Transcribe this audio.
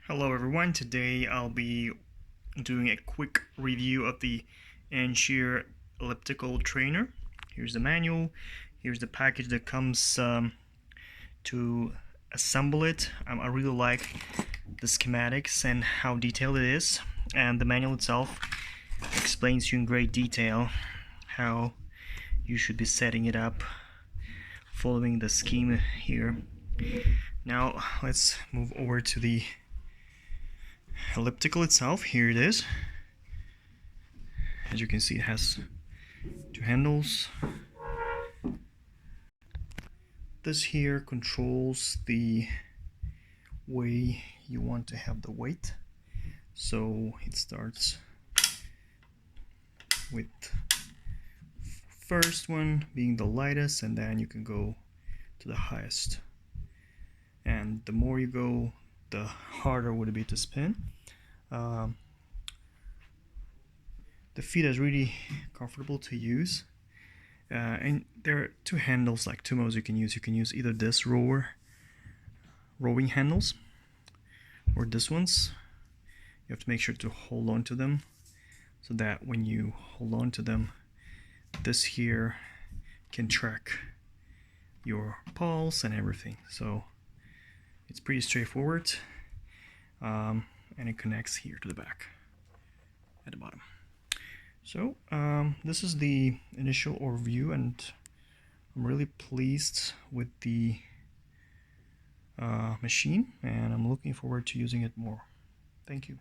Hello everyone, today I'll be doing a quick review of the Ancheer elliptical trainer. Here's the manual, here's the package that comes to assemble it. I really like the schematics and how detailed it is, and the manual itself explains you in great detail how you should be setting it up following the scheme here. Now let's move over to the elliptical itself. Here it is. As you can see, it has two handles. This here controls the way you want to have the weight. So it starts with first one being the lightest, and then you can go to the highest. And the more you go, the harder would it be to spin. The feet is really comfortable to use, and there are two handles, like two modes you can use. You can use either this rowing handles or this ones. You have to make sure to hold on to them so that when you hold on to them, this here can track your pulse and everything. So it's pretty straightforward, and it connects here to the back at the bottom. So this is the initial overview, and I'm really pleased with the machine, and I'm looking forward to using it more. Thank you.